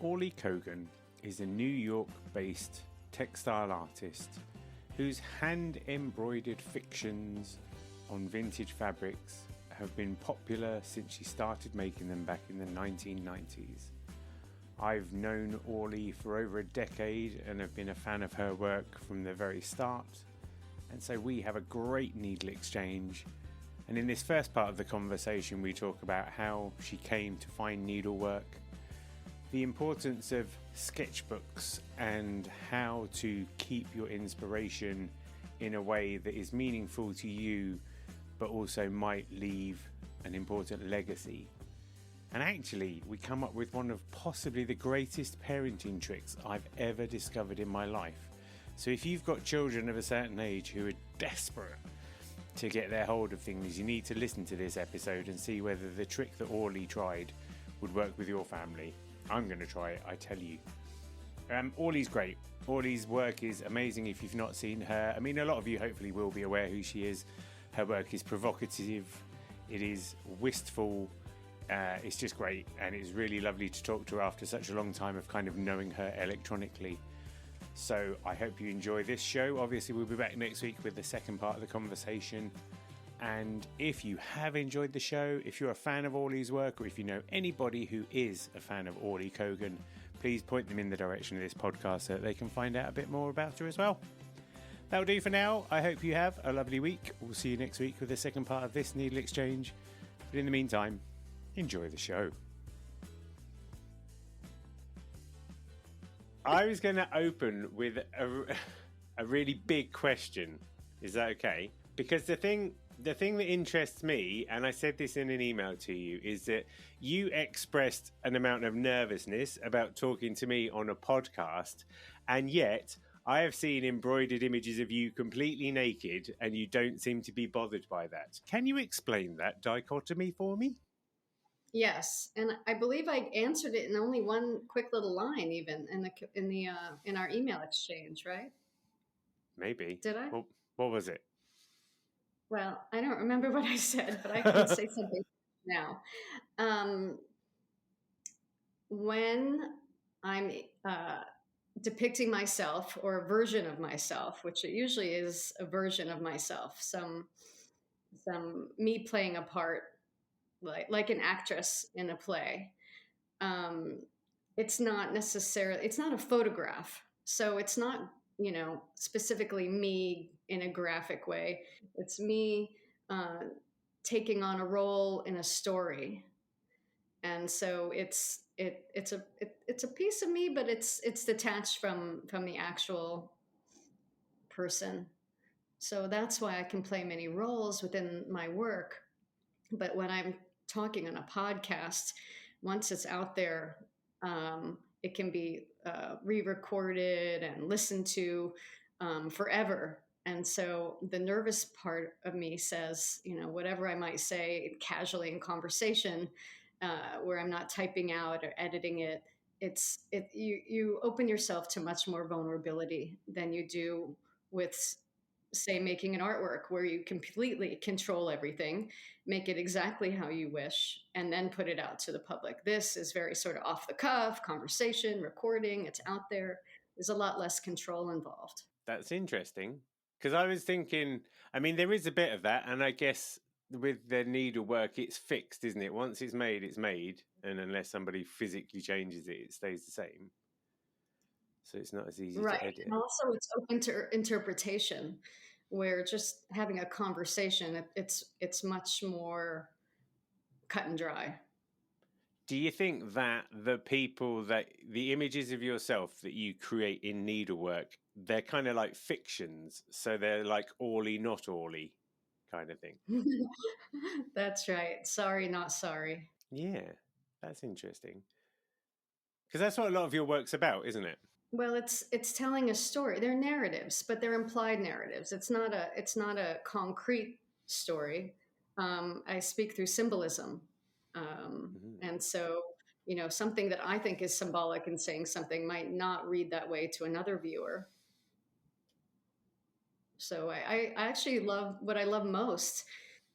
Orly Cogan is a New York-based textile artist whose hand-embroidered fictions on vintage fabrics have been popular since she started making them back in the 1990s. I've known Orly for over a decade and have been a fan of her work from the very start, and so we have a great needle exchange. And in this first part of the conversation we talk about how she came to find needlework, the importance of sketchbooks and how to keep your inspiration in a way that is meaningful to you but also might leave an important legacy. And actually we come up with one of possibly the greatest parenting tricks I've ever discovered in my life. So if you've got children of a certain age who are desperate to get their hold of things, you need to listen to this episode and see whether the trick that Orly tried would work with your family. I'm going to try it, I tell you. Orly's great. Orly's work is amazing if you've not seen her. I mean, a lot of you hopefully will be aware who she is. Her work is provocative, it is wistful, it's just great, and it's really lovely to talk to her after such a long time of kind of knowing her electronically. So I hope you enjoy this show. Obviously we'll be back next week with the second part of the conversation. And if you have enjoyed the show, if you're a fan of Orly's work, or if you know anybody who is a fan of Orly Cogan, please point them in the direction of this podcast so that they can find out a bit more about her as well. That'll do for now. I hope you have a lovely week. We'll see you next week with the second part of this Needle Exchange. But in the meantime, enjoy the show. I was going to open with a really big question. Is that okay? Because the thing that interests me, and I said this in an email to you, is that you expressed an amount of nervousness about talking to me on a podcast, and yet I have seen embroidered images of you completely naked, and you don't seem to be bothered by that. Can you explain that dichotomy for me? Yes, and I believe I answered it in only one quick little line, even in our email exchange, right? Maybe. Did I? Well, what was it? Well, I don't remember what I said, but I can say something now. When I'm depicting myself or a version of myself, which it usually is a version of myself, some me playing a part, like an actress in a play. It's not a photograph. So it's not, specifically me in a graphic way. It's me taking on a role in a story. And so it's a piece of me, but it's detached from the actual person. So that's why I can play many roles within my work. But when I'm talking on a podcast, once it's out there, it can be re-recorded and listened to forever. And so the nervous part of me says, whatever I might say casually in conversation, where I'm not typing out or editing it, you open yourself to much more vulnerability than you do with, say, making an artwork where you completely control everything, make it exactly how you wish, and then put it out to the public. This is very sort of off the cuff, conversation, recording, it's out there. There's a lot less control involved. That's interesting, because I was thinking, I mean, there is a bit of that, and I guess with the needlework, it's fixed, isn't it? Once it's made, and unless somebody physically changes it, it stays the same. So it's not as easy to edit. And also it's open to interpretation, where just having a conversation, it's much more cut and dry. Do you think that the images of yourself that you create in needlework, they're kind of like fictions? So they're like Orly, not Orly kind of thing? That's right. Sorry, not sorry. Yeah, that's interesting. Because that's what a lot of your work's about, isn't it? Well, it's telling a story. They're narratives, but they're implied narratives. It's not a concrete story. I speak through symbolism, and so something that I think is symbolic in saying something might not read that way to another viewer. So I actually love what I love most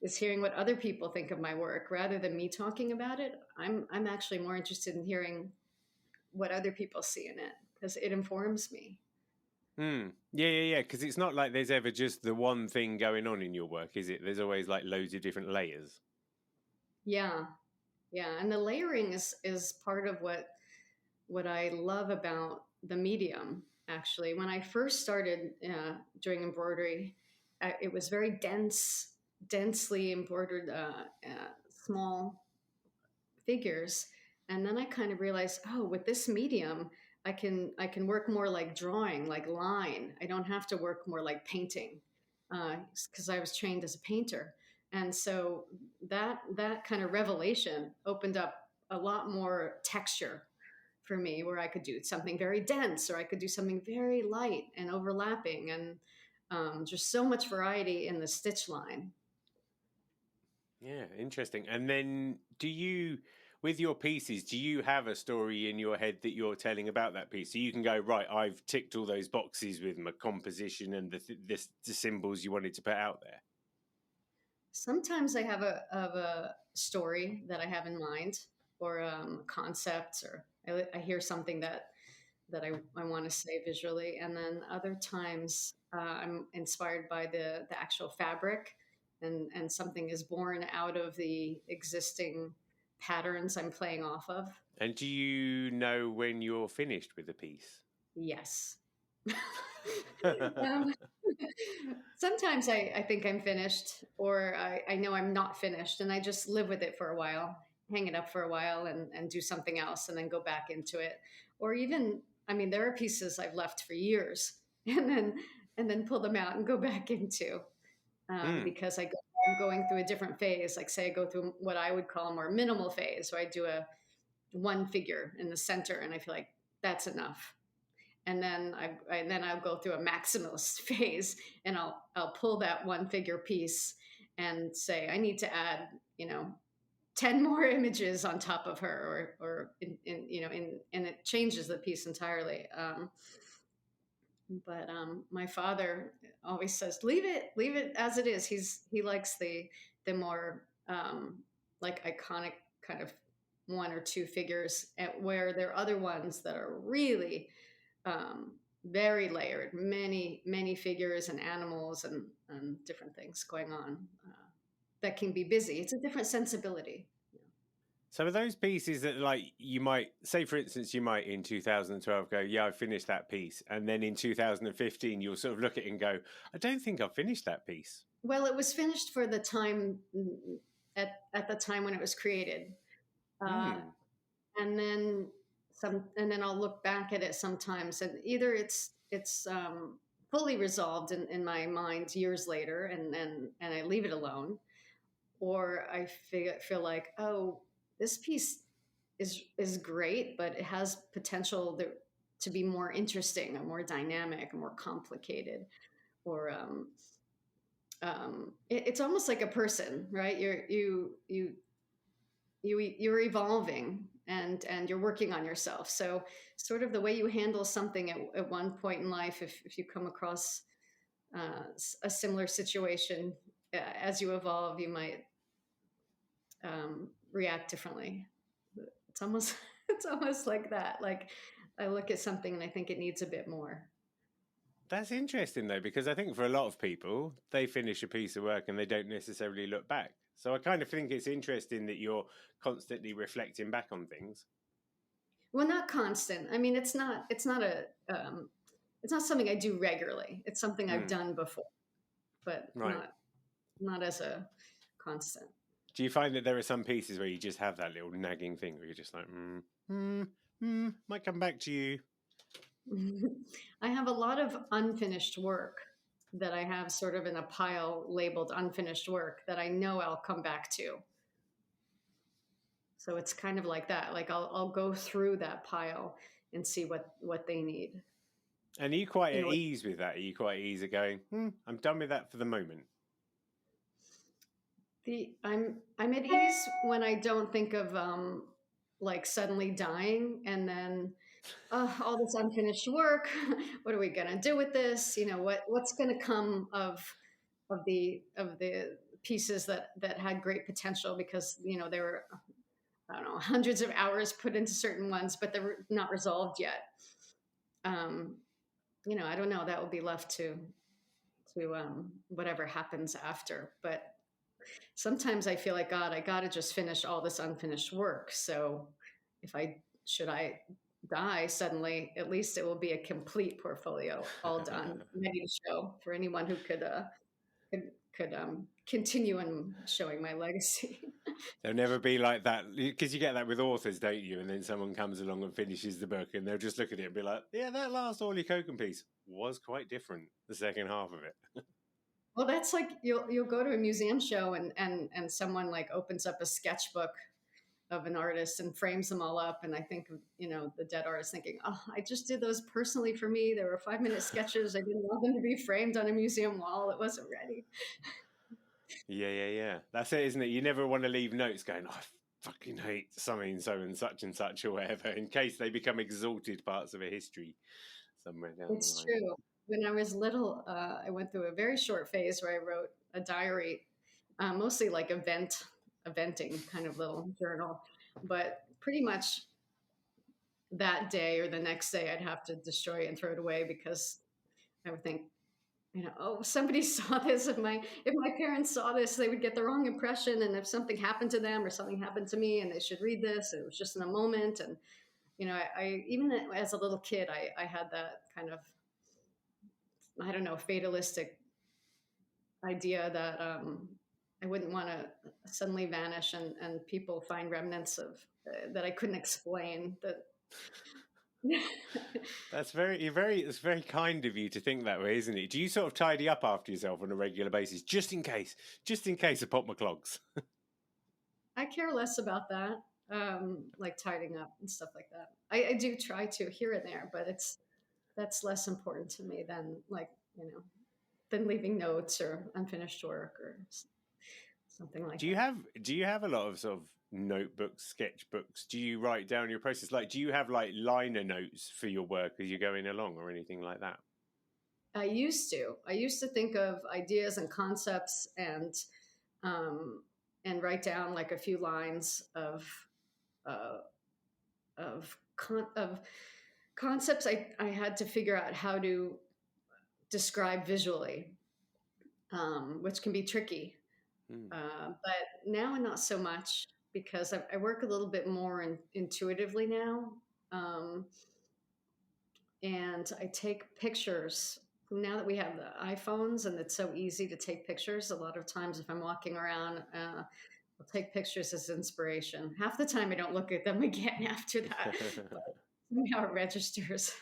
is hearing what other people think of my work rather than me talking about it. I'm actually more interested in hearing what other people see in it, because it informs me. Yeah. Because it's not like there's ever just the one thing going on in your work, is it? There's always like loads of different layers. Yeah, yeah, and the layering is part of what I love about the medium. Actually, when I first started doing embroidery, it was very densely embroidered, small figures, and then I kind of realized, oh, with this medium, I can work more like drawing, like line. I don't have to work more like painting, because I was trained as a painter, and so that kind of revelation opened up a lot more texture for me, where I could do something very dense, or I could do something very light and overlapping, and just so much variety in the stitch line. Yeah, interesting. And then with your pieces, do you have a story in your head that you're telling about that piece? So you can go, right, I've ticked all those boxes with my composition and the symbols you wanted to put out there. Sometimes I have a story that I have in mind, or concepts, or I hear something that I want to say visually, and then other times I'm inspired by the actual fabric, and something is born out of the existing patterns I'm playing off of. And do you know when you're finished with a piece? Yes. um, Sometimes I think I'm finished, or I know I'm not finished, and I just live with it for a while, hang it up for a while, and do something else, and then go back into it. Or even, I mean, there are pieces I've left for years, and then pull them out and go back into, because I'm going through a different phase. Like, say I go through what I would call a more minimal phase, where I do a one figure in the center, and I feel like that's enough. And then I'll go through a maximalist phase, and I'll pull that one figure piece and say I need to add, 10 more images on top of her, or and it changes the piece entirely. But my father always says, leave it as it is. He likes the more like iconic kind of one or two figures, where there are other ones that are really um, very layered, many figures and animals, and different things going on, that can be busy. It's a different sensibility. So are those pieces that, like, you might say, for instance, you might in 2012 go, yeah, I finished that piece. And then in 2015, you'll sort of look at it and go, I don't think I've finished that piece. Well, it was finished for the time, at the time when it was created. And then and then I'll look back at it sometimes, and either it's fully resolved in my mind years later, and I leave it alone, or I feel like, oh, this piece is great, but it has potential to be more interesting, or more dynamic, or more complicated, or it's almost like a person, right? You're evolving, and you're working on yourself. So sort of the way you handle something at one point in life, if you come across a similar situation, as you evolve, you might react differently. It's almost it's almost like that. Like, I look at something and I think it needs a bit more. That's interesting, though, because I think for a lot of people, they finish a piece of work and they don't necessarily look back. So I kind of think it's interesting that you're constantly reflecting back on things. Well, not constant. I mean, it's not it's not something I do regularly. It's something I've done before, but Right. not as a constant. Do you find that there are some pieces where you just have that little nagging thing where you're just like, might come back to you? I have a lot of unfinished work that I have sort of in a pile labeled unfinished work that I know I'll come back to. So it's kind of like that. Like, I'll go through that pile and see what they need. And are you quite at ease with that? Are you quite easy going, I'm done with that for the moment? I'm at ease when I don't think of like suddenly dying, and then all this unfinished work. What are we gonna do with this? What's gonna come of the pieces that had great potential, because they were, I don't know, hundreds of hours put into certain ones, but they're not resolved yet. I don't know. That will be left to whatever happens after. But sometimes I feel like, God, I got to just finish all this unfinished work. So if should I die suddenly, at least it will be a complete portfolio, all done, ready to show for anyone who could continue in showing my legacy. There'll never be like that, because you get that with authors, don't you? And then someone comes along and finishes the book, and they'll just look at it and be like, yeah, that last Orly Cogan piece was quite different, the second half of it. Well, that's like you'll go to a museum show and someone like opens up a sketchbook of an artist and frames them all up, and I think the dead artist thinking, oh, I just did those personally for me. They were 5-minute sketches. I didn't want them to be framed on a museum wall. It wasn't ready. Yeah. That's it, isn't it? You never want to leave notes going, oh, I fucking hate something so and such or whatever, in case they become exalted parts of a history somewhere down the line. It's true. When I was little, I went through a very short phase where I wrote a diary, mostly like eventing kind of little journal, but pretty much that day or the next day I'd have to destroy it and throw it away because I would think, oh, somebody saw this. If my parents saw this, they would get the wrong impression. And if something happened to them or something happened to me and they should read this, it was just in a moment. And, I even as a little kid, I had that kind of, I don't know, fatalistic idea that I wouldn't want to suddenly vanish and people find remnants of that I couldn't explain that. It's very kind of you to think that way, isn't it? Do you sort of tidy up after yourself on a regular basis, just in case I pop my clogs? I care less about that, like tidying up and stuff like that. I do try to here and there, but that's less important to me than than leaving notes or unfinished work or something like that. Do you have a lot of sort of notebooks, sketchbooks? Do you write down your process? Like, do you have like liner notes for your work as you're going along or anything like that? I used to think of ideas and concepts and write down like a few lines of concepts I had to figure out how to describe visually, which can be tricky. But now not so much because I work a little bit more intuitively now. And I take pictures now that we have the iPhones and it's so easy to take pictures. A lot of times if I'm walking around, I'll take pictures as inspiration. Half the time I don't look at them again after that. But somehow it registers.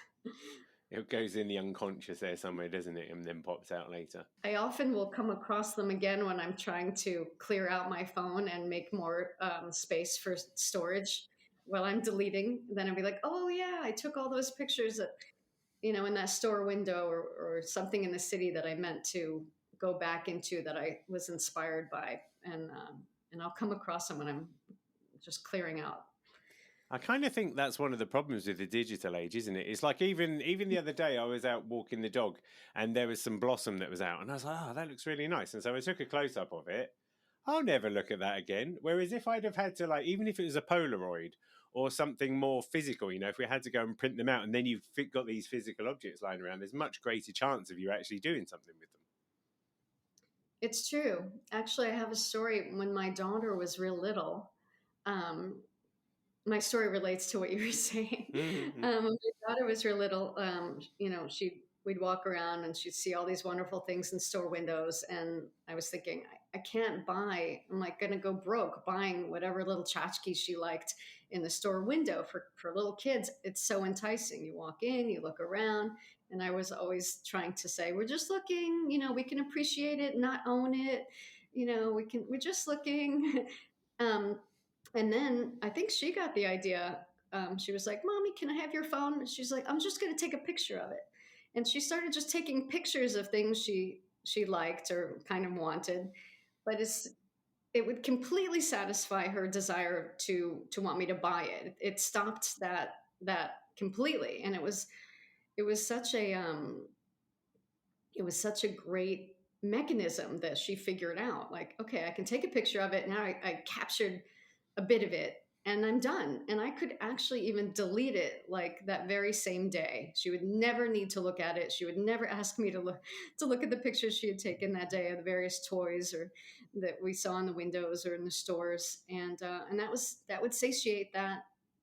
It goes in the unconscious there somewhere, doesn't it? And then pops out later. I often will come across them again when I'm trying to clear out my phone and make more space for storage while I'm deleting. Then I'll be like, oh yeah, I took all those pictures that, in that store window or something in the city that I meant to go back into that I was inspired by. And I'll come across them when I'm just clearing out. I kind of think that's one of the problems with the digital age, isn't it? It's like even the other day I was out walking the dog and there was some blossom that was out and I was like, oh, that looks really nice. And so I took a close up of it. I'll never look at that again. Whereas if I'd have had to, like, even if it was a Polaroid or something more physical, if we had to go and print them out and then you've got these physical objects lying around, there's much greater chance of you actually doing something with them. It's true. Actually, I have a story when my daughter was real little. My story relates to what you were saying. Mm-hmm. When my daughter was real little, we'd walk around and she'd see all these wonderful things in store windows. And I was thinking, I can't buy, I'm like going to go broke buying whatever little tchotchkes she liked in the store window for little kids. It's so enticing. You walk in, you look around. And I was always trying to say, we're just looking, we can appreciate it, not own it. We're just looking. And then I think she got the idea. She was like, Mommy, can I have your phone? And she's like, I'm just going to take a picture of it. And she started just taking pictures of things she liked or kind of wanted. But it would completely satisfy her desire to want me to buy it. It stopped that completely. And it was such a great mechanism that she figured out. Like, okay, I can take a picture of it. Now I captured a bit of it and I'm done. And I could actually even delete it like that very same day. She would never need to look at it. She would never ask me to look at the pictures she had taken that day of the various toys or that we saw in the windows or in the stores. And that would satiate that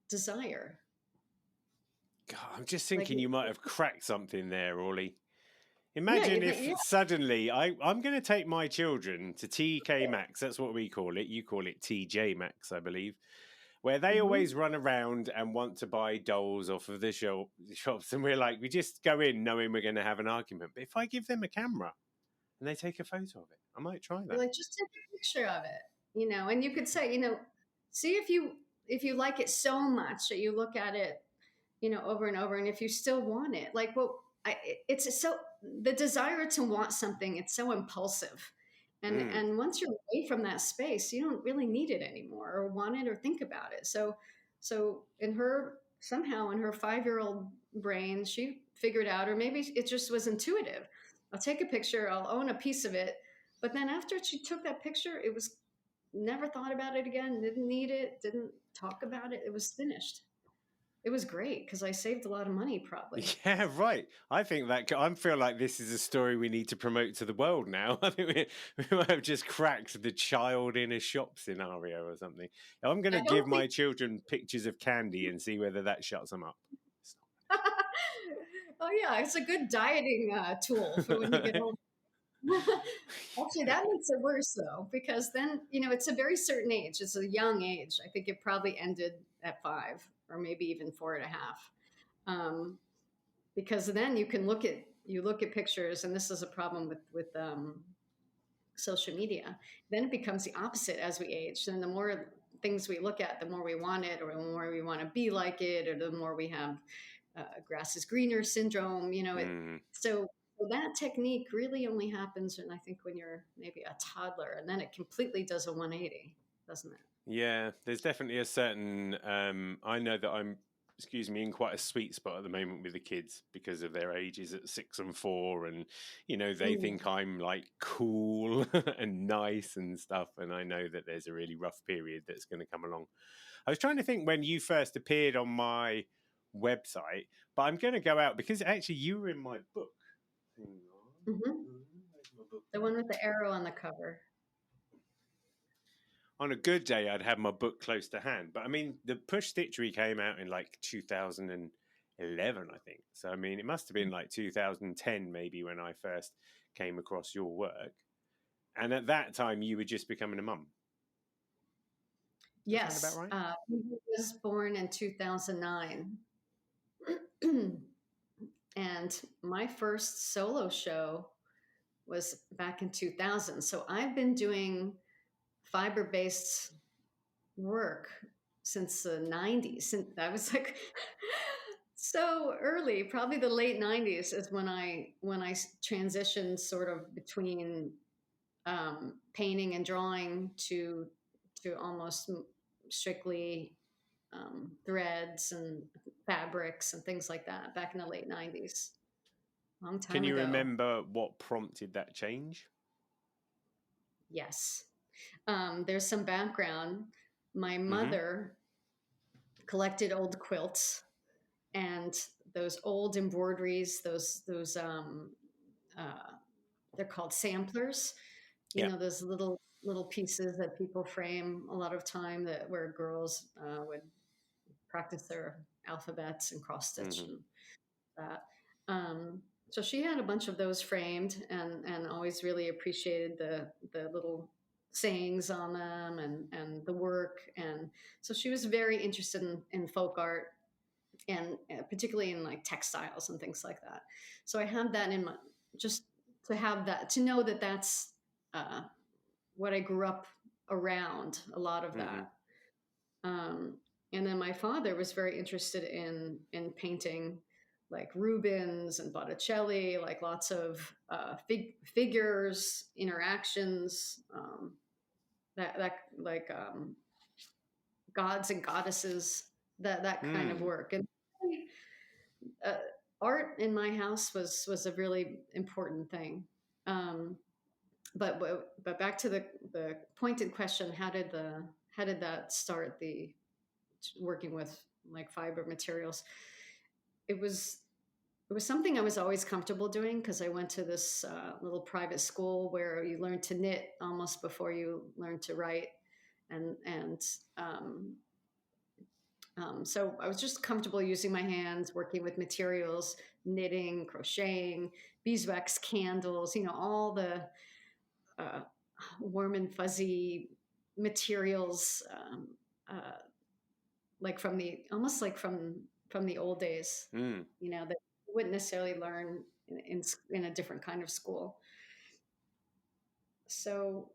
desire. God, I'm just Like, thinking you might have cracked something there, Orly. yeah, Imagine you if think, yeah. suddenly I'm going to take my children to TK Maxx. That's what we call it. You call it TJ Maxx, I believe, where they Mhm. always run around and want to buy dolls off of the shops. And we're like, we just go in knowing we're going to have an argument. But if I give them a camera and they take a photo of it, I might try You're that. like, just take a picture of it, and you could say, see if you like it so much that you look at it, over and over, and if you still want it, like, well, it's so the desire to want something, it's so impulsive, Mm. and once you're away from that space, you don't really need it anymore, or want it, or think about it. So somehow in her 5-year-old brain, she figured out, or maybe it just was intuitive. I'll take a picture, I'll own a piece of it, but then after she took that picture, it was never thought about it again, didn't need it, didn't talk about it. It was finished. It was great because I saved a lot of money, probably. Yeah, right. I think I feel like this is a story we need to promote to the world now. I think we might have just cracked the child in a shop scenario or something. I'm going to I give don't think. my children pictures of candy and see whether that shuts them up. Oh yeah, it's a good dieting tool for when you get older. Actually, that makes it worse though, because then it's a very certain age. It's a young age. I think it probably ended at 5, or maybe even 4.5. Because then you look at pictures, and this is a problem with social media. Then it becomes the opposite as we age, and the more things we look at, the more we want it, or the more we want to be like it, or the more we have grass is greener syndrome. Mm. So that technique really only happens, and I think when you're maybe a toddler, and then it completely does a 180, doesn't it? Yeah, there's definitely a certain. I know that I'm, excuse me, in quite a sweet spot at the moment with the kids because of their ages at 6 and 4, and they Mm. think I'm like cool and nice and stuff, and I know that there's a really rough period that's going to come along. I was trying to think when you first appeared on my website, but I'm going to go out because actually you were in my book. Hang on. Hmm. Where's my book? The one with the arrow on the cover. On a good day, I'd have my book close to hand. But I mean, the Push Stitchery came out in like 2011, I think. So, I mean, it must have been like 2010 maybe when I first came across your work. And at that time, you were just becoming a mum. Does that sound Yes, about right? he was born in 2009. And my first solo show was back in 2000. So I've been doing fiber-based work since the 90s. Since I was like so early, probably the late 90s is when I transitioned sort of between painting and drawing to almost strictly threads and fabrics and things like that back in the late 90s. Long Can time you ago. remember what prompted that change? Yes. There's some background. My Mm-hmm. mother collected old quilts and those old embroideries, those uh, they're called samplers. Yeah. Those little pieces that people frame a lot of time, that where girls would practice their alphabets and cross stitch Mm-hmm. and that. So she had a bunch of those framed, and always really appreciated the little sayings on them, and the work. And so she was very interested in folk art, and particularly in like textiles and things like that. So I have that in my, just to have that, to know that that's uh, what I grew up around, a lot of Mm-hmm. that. Um, and then my father was very interested in painting, like Rubens and Botticelli, like lots of figures, interactions, that like gods and goddesses, that kind of Mm. work. And uh, art in my house was a really important thing. Um, but back to the pointed question: how did that start working with like fiber materials. It was it was something I was always comfortable doing because I went to this little private school where you learn to knit almost before you learn to write, and um, so I was just comfortable using my hands, working with materials, knitting, crocheting, beeswax candles, all the uh, warm and fuzzy materials, uh, like from the almost like from the old days, Mm. that you wouldn't necessarily learn in a different kind of school. So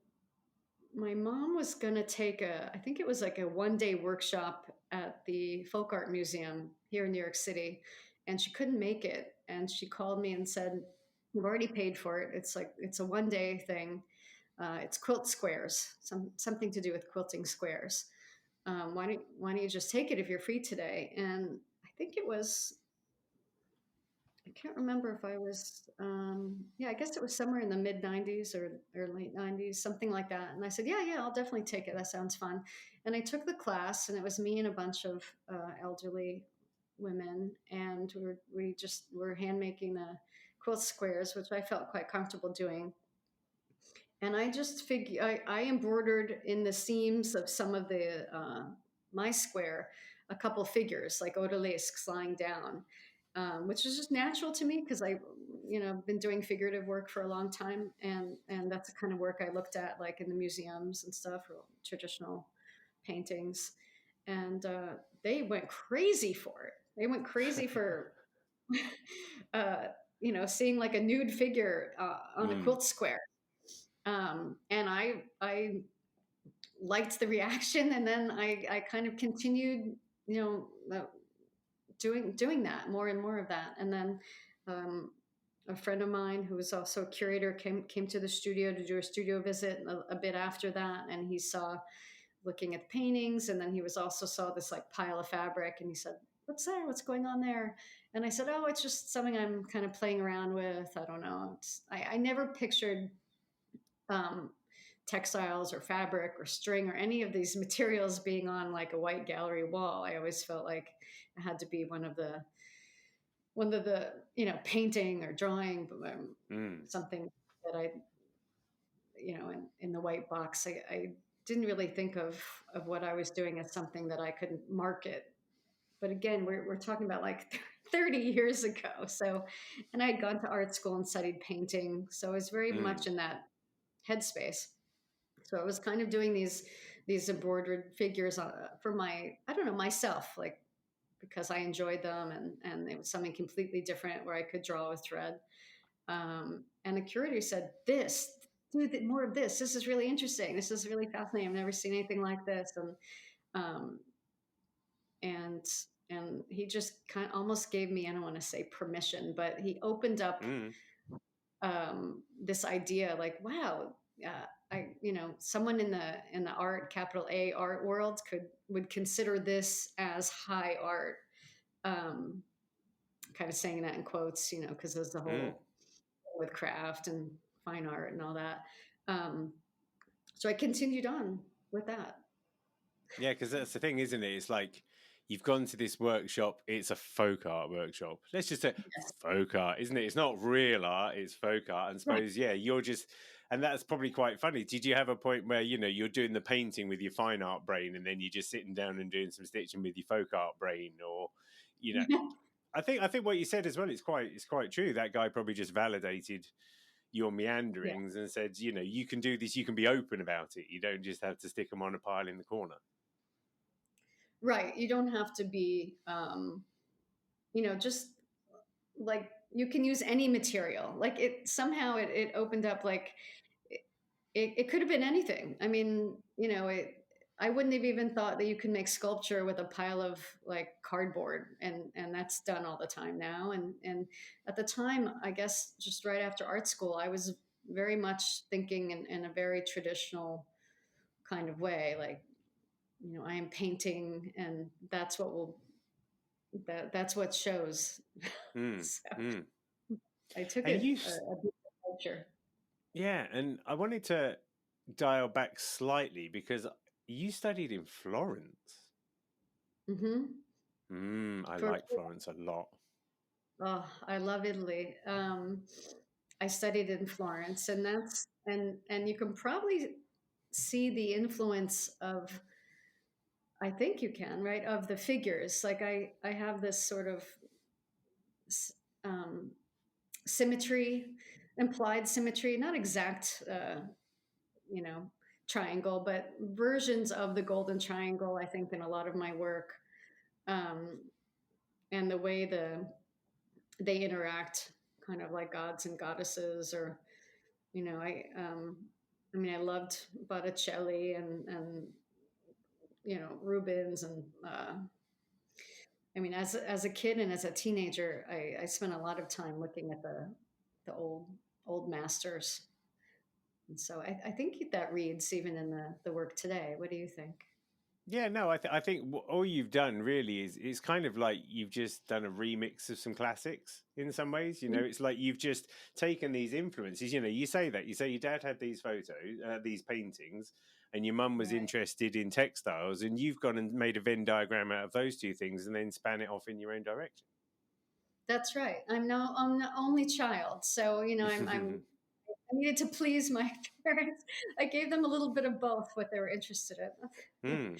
my mom was going to take I think it was like a 1-day workshop at the Folk Art Museum here in New York City, and she couldn't make it. And she called me and said, "We've already paid for it. It's a 1-day thing. It's quilt squares, something to do with quilting squares. Why don't you just take it if you're free today?" And I think it was, I can't remember if I was, yeah, I guess it was somewhere in the mid 90s or late 90s, something like that. And I said, yeah, I'll definitely take it. That sounds fun. And I took the class, and it was me and a bunch of elderly women. And we just were hand making the quilt squares, which I felt quite comfortable doing. And I just I embroidered in the seams of some of my square, a couple figures like odalisques lying down, which is just natural to me because been doing figurative work for a long time, and that's the kind of work I looked at like in the museums and stuff, or traditional paintings, and they went crazy for it. They went crazy for, seeing like a nude figure on a quilt square. And I liked the reaction, and then I kind of continued, doing that, more and more of that. And then a friend of mine who was also a curator came to the studio to do a studio visit a bit after that, and he saw, looking at the paintings, and then he was also saw this like pile of fabric, and he said, "What's there? What's going on there?" And I said, "Oh, it's just something I'm kind of playing around with. I don't know." I never pictured um, textiles or fabric or string or any of these materials being on like a white gallery wall. I always felt like it had to be one of the painting or drawing, something that I, in the white box. I didn't really think of what I was doing as something that I could market. But again, we're talking about like 30 years ago. So, and I had gone to art school and studied painting, so I was very much in that headspace. So I was kind of doing these embroidered figures for I don't know, myself, like, because I enjoyed them, and it was something completely different where I could draw with thread. And the curator said, "Do more of this. This is really interesting. This is really fascinating. I've never seen anything like this." Um, and and he just kind of almost gave me, I don't want to say permission, but he opened up this idea, like, wow, someone in the art, capital A art world would consider this as high art. Um, Kind of saying that in quotes, because there's the whole with craft and fine art and all that. So I continued on with that. Yeah, because that's the thing, isn't it? It's like you've gone to this workshop. It's a folk art workshop. Let's just say Yes. folk art, isn't it? It's not real art. It's folk art. And Right. suppose, yeah, you're just, and that's probably quite funny. Did you have a point where you're doing the painting with your fine art brain, and then you're just sitting down and doing some stitching with your folk art brain, or you know? I think what you said as well, it's quite true. That guy probably just validated your Yeah. meanderings and said, you can do this. You can be open about it. You don't just have to stick them on a pile in the corner. Right. You don't have to be, just like, you can use any material. Like, it opened up, like, it could have been anything. I mean, I wouldn't have even thought that you could make sculpture with a pile of like cardboard, and that's done all the time now. And at the time, I guess just right after art school, I was very much thinking in a very traditional kind of way, like, I am painting, and that's what shows. So I took And it a bit of culture. yeah, and I wanted to dial back slightly because you studied in Florence. I For like Florence a lot. Oh, I love Italy. I studied in Florence, and and you can probably see the influence of, I think you can, right, of the figures. Like I have this sort of s- um, symmetry, implied symmetry, not exact, you know, triangle, but versions of the golden triangle. I think in a lot of my work, um, and the way they interact, kind of like gods and goddesses, or I mean, I loved Botticelli and Rubens, and I mean, as a kid and as a teenager, I spent a lot of time looking at the old masters, and so I think that reads even in the work today. What do you think? Yeah, no, I think all you've done really is it's kind of like you've just done a remix of some classics in some ways. You know, it's like you've just taken these influences. You know, you say your dad had these photos, these paintings, and your mum was Right. interested in textiles, and you've gone and made a Venn diagram out of those two things, and then span it off in your own direction. That's right. I'm the only child, so I needed to please my parents. I gave them a little bit of both, what they were interested in. Hmm.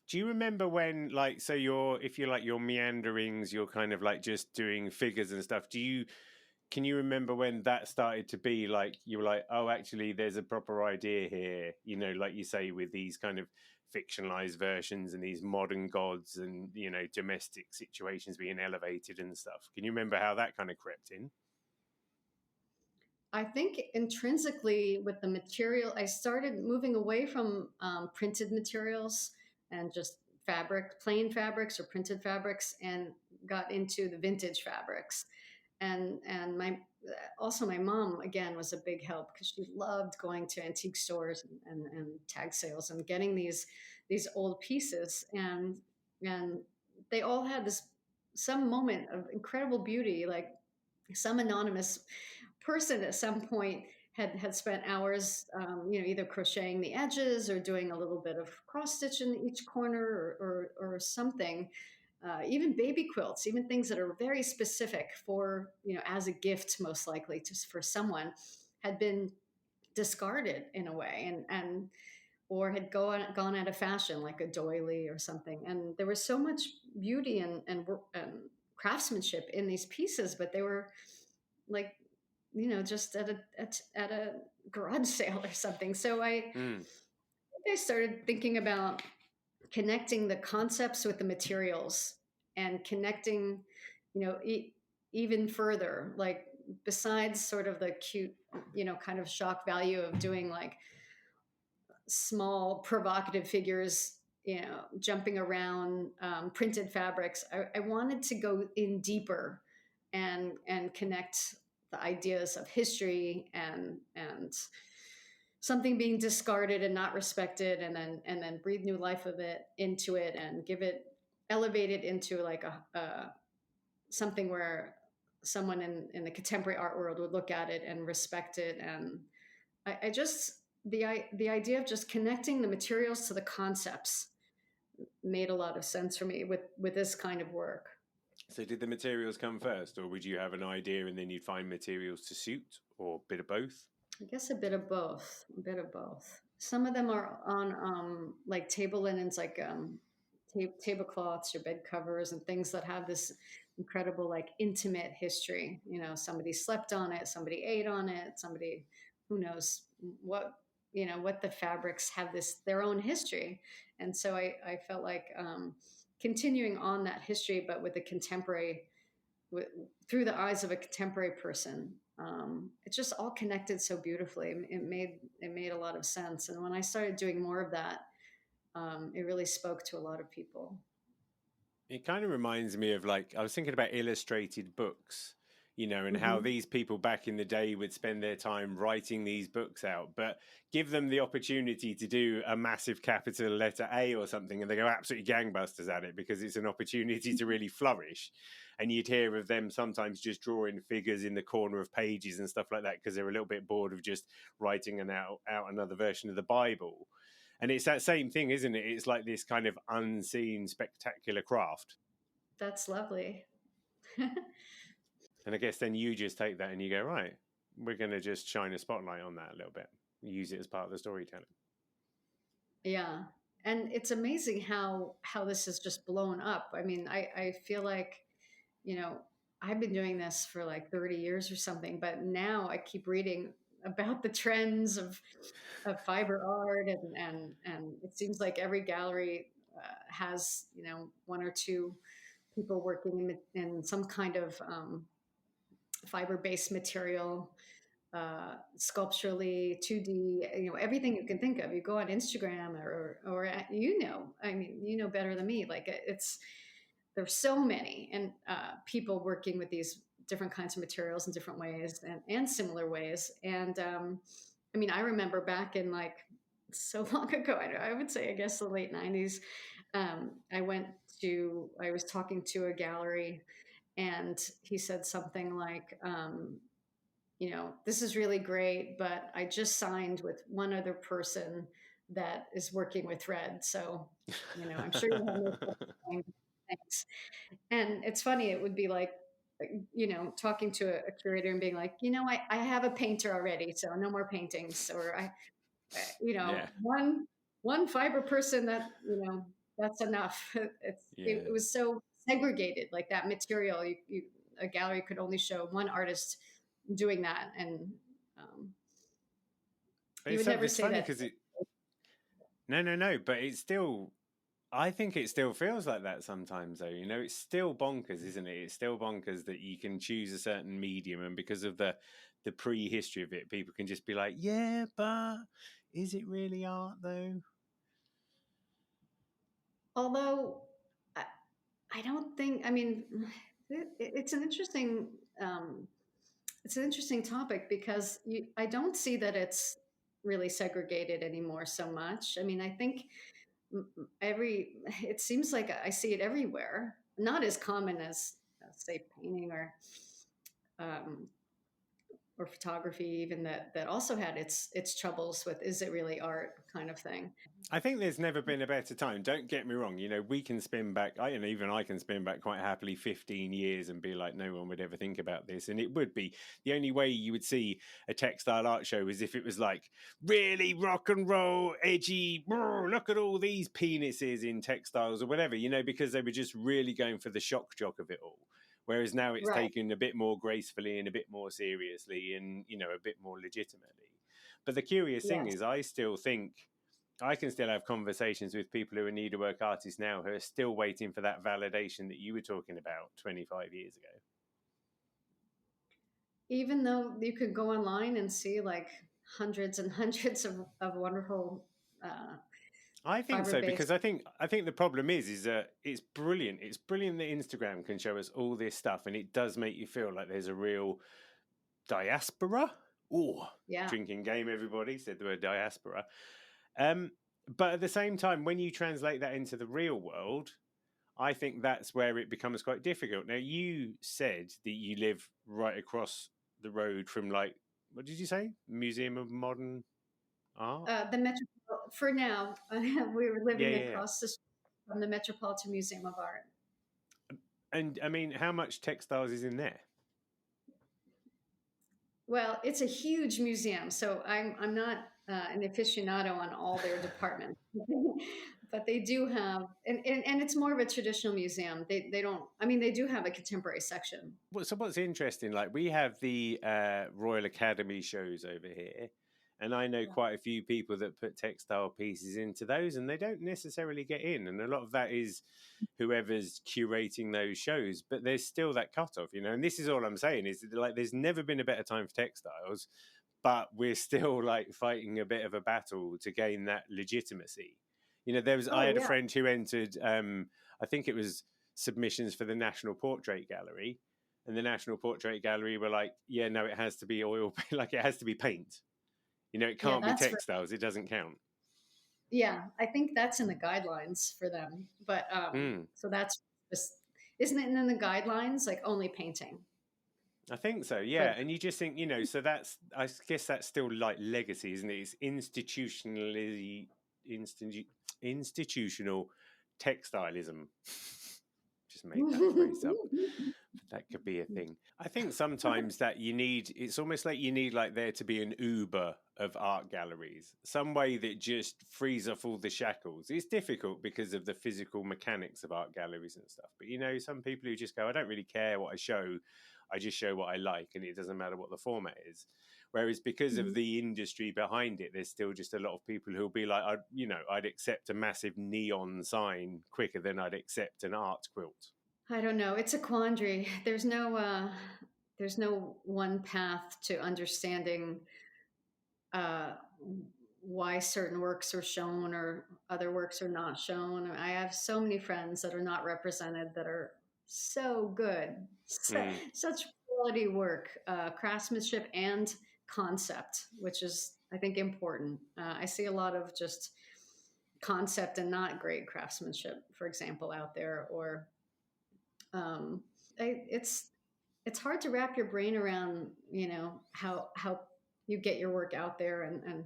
Do you remember when, like, so if you're like your meanderings, you're kind of like just doing figures and stuff? Can you remember when that started to be like, you were like, oh, actually, there's a proper idea here, you know, like you say, with these kind of fictionalized versions and these modern gods and, you know, domestic situations being elevated and stuff. Can you remember how that kind of crept in? I think intrinsically with the material, I started moving away from printed materials and just plain fabrics or printed fabrics, and got into the vintage fabrics. And my also my mom again was a big help because she loved going to antique stores and tag sales and getting these old pieces, and they all had this some moment of incredible beauty, like some anonymous person at some point had spent hours, either crocheting the edges or doing a little bit of cross stitch in each corner, or something. Even baby quilts, even things that are very specific for, as a gift, most likely just for someone, had been discarded in a way, and or had gone out of fashion, like a doily or something. And there was so much beauty and craftsmanship in these pieces, but they were like, just at a garage sale or something. So Mm. I started thinking about connecting the concepts with the materials, and connecting, even further, like besides sort of the cute, kind of shock value of doing like small provocative figures, jumping around, printed fabrics. I wanted to go in deeper, and connect the ideas of history, and something being discarded and not respected, and then breathe new life of it into it, and elevate it into like a something where someone in the contemporary art world would look at it and respect it. And I just the idea of just connecting the materials to the concepts made a lot of sense for me with this kind of work. So did the materials come first, or would you have an idea and then you'd find materials to suit, or a bit of both? I guess a bit of both. A bit of both. Some of them are on like table linens, like tablecloths or bed covers, and things that have this incredible like intimate history. Somebody slept on it, somebody ate on it, somebody, who knows what, what the fabrics have their own history. And so I felt like, continuing on that history, but with a contemporary, with, through the eyes of a contemporary person. It just all connected so beautifully. It made a lot of sense. And when I started doing more of that, it really spoke to a lot of people. It kind of reminds me of, like, I was thinking about illustrated books, you know, and how Hmm. these people back in the day would spend their time writing these books out, but give them the opportunity to do a massive capital letter A or something, and they go absolutely gangbusters at it because it's an opportunity to really flourish. And you'd hear of them sometimes just drawing figures in the corner of pages and stuff like that because they're a little bit bored of just writing out another version of the Bible. And it's that same thing, isn't it? It's like this kind of unseen, spectacular craft. That's lovely. And I guess then you just take that and you go, right, we're going to just shine a spotlight on that a little bit, use it as part of the storytelling. Yeah. And it's amazing how this has just blown up. I mean, I feel like, you know, I've been doing this for like 30 years or something, but now I keep reading about the trends of fiber art, and it seems like every gallery has, you know, one or two people working in some kind of fiber-based material, sculpturally, 2D, you know, everything you can think of. You go on Instagram or you know, I mean, you know better than me. Like there's so many and people working with these different kinds of materials in different ways and similar ways. And I mean, I remember back in like so long ago, I would say, I guess the late 90s, I was talking to a gallery and he said something like, you know, this is really great, but I just signed with one other person that is working with thread. So, you know, I'm sure you have no problem. Thanks. And it's funny, it would be like, you know, talking to a curator and being like, you know, I have a painter already, so no more paintings. Or you know, Yeah. one fiber person that, you know, that's enough. Yeah. It was so segregated, like that material. A gallery could only show one artist doing that, and you would never It's say funny that. because no, but it's still, I think it still feels like that sometimes, though. You know, it's still bonkers, isn't it? It's still bonkers that you can choose a certain medium, and because of the prehistory of it, people can just be like, "Yeah, but is it really art, though?" Although I don't think. I mean, it's an interesting. It's an interesting topic because I don't see that it's really segregated anymore so much. I mean, I think it seems like I see it everywhere. Not as common as say painting um, or photography, even that also had its troubles with is it really art kind of thing. I think there's never been a better time. Don't get me wrong. You know, we can spin back, and even I can spin back quite happily 15 years and be like, no one would ever think about this. And it would be the only way you would see a textile art show is if it was like really rock and roll, edgy. Look at all these penises in textiles or whatever, you know, because they were just really going for the shock jock of it all. Whereas now it's Right. taken a bit more gracefully and a bit more seriously and, you know, a bit more legitimately. But the curious thing Yes. is, I still think I can still have conversations with people who are needlework artists now who are still waiting for that validation that you were talking about 25 years ago. Even though you could go online and see like hundreds and hundreds of wonderful I think fiber so based. because I think the problem is that it's brilliant. It's brilliant that Instagram can show us all this stuff, and it does make you feel like there's a real diaspora. Oh, Yeah. drinking game, everybody said the word diaspora. But at the same time, when you translate that into the real world, I think that's where it becomes quite difficult. Now, you said that you live right across the road from, like, what did you say? Museum of Modern Art? The for now, we were Yeah, living yeah, yeah. across the street from the Metropolitan Museum of Art. And I mean, how much textiles is in there? Well, it's a huge museum, so I'm not an aficionado on all their departments, but they do have, and it's more of a traditional museum. They don't. I mean, they do have a contemporary section. So what's interesting, like we have the Royal Academy shows over here, and I know quite a few people that put textile pieces into those, and they don't necessarily get in. And a lot of that is whoever's curating those shows, but there's still that cutoff, you know. And this is all I'm saying is that, like, there's never been a better time for textiles, but we're still like fighting a bit of a battle to gain that legitimacy. You know, I Oh had a yeah, friend who entered, I think it was submissions for the National Portrait Gallery, and the National Portrait Gallery were like, yeah, no, it has to be oil, like it has to be paint. You know, it yeah. can't be That's textiles. It doesn't count. yeah. I think that's in the guidelines for them. But Mm, so that's just isn't it in the guidelines like only painting? I think so, But yeah. And you just think, you know, so that's, I guess that's still like legacy, isn't it? It's institutional textilism. Just made that phrase up. That could be a thing. I think sometimes that it's almost like you need like there to be an Uber of art galleries, some way that just frees off all the shackles. It's difficult because of the physical mechanics of art galleries and stuff. But, you know, some people who just go, I don't really care what I show. I just show what I like, and it doesn't matter what the format is. Whereas because of the industry behind it, there's still just a lot of people who'll be like, I'd accept a massive neon sign quicker than I'd accept an art quilt. I don't know. It's a quandary. There's no one path to understanding why certain works are shown or other works are not shown. I have so many friends that are not represented that are so good, such quality work, craftsmanship and concept, which is, I think, important. I see a lot of just concept and not great craftsmanship, for example, out there, or it's hard to wrap your brain around, you know, how you get your work out there and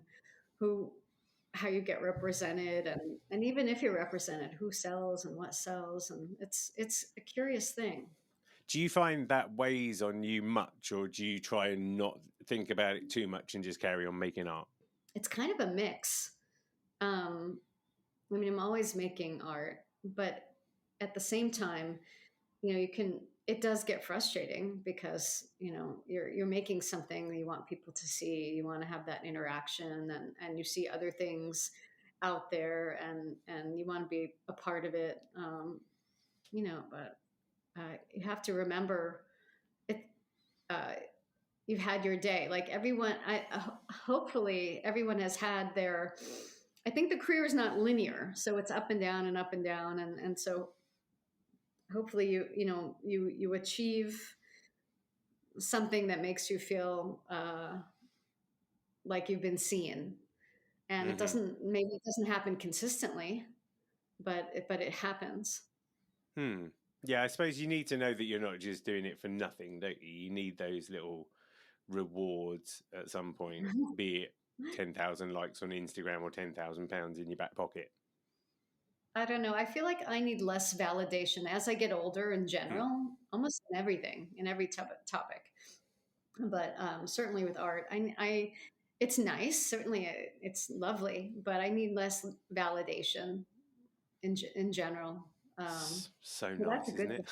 how you get represented, and even if you're represented, who sells and what sells, and it's a curious thing. Do you find that weighs on you much, or do you try and not think about it too much and just carry on making art? It's kind of a mix. I mean, I'm always making art, but at the same time, you know, it does get frustrating because, you know, you're making something that you want people to see, you want to have that interaction, and you see other things out there, and you want to be a part of it, you know, but you have to remember it. You've had your day, like everyone. Hopefully everyone has had their. I think the career is not linear, so it's up and down and up and down, and so hopefully you achieve something that makes you feel like you've been seen, and it doesn't happen consistently, but it happens. Yeah, I suppose you need to know that you're not just doing it for nothing, don't you? You need those little rewards at some point, be it 10,000 likes on Instagram or £10,000 in your back pocket. I don't know. I feel like I need less validation as I get older in general, almost in everything, in every topic. But certainly with art, it's nice. Certainly it's lovely, but I need less validation in general. So nice, isn't it?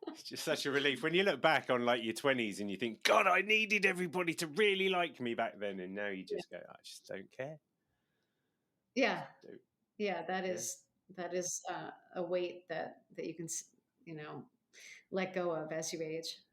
It's just such a relief when you look back on like your 20s and you think, God, I needed everybody to really like me back then, and now you just go, I just don't care. Yeah, that is a weight that you can, you know, let go of as you age.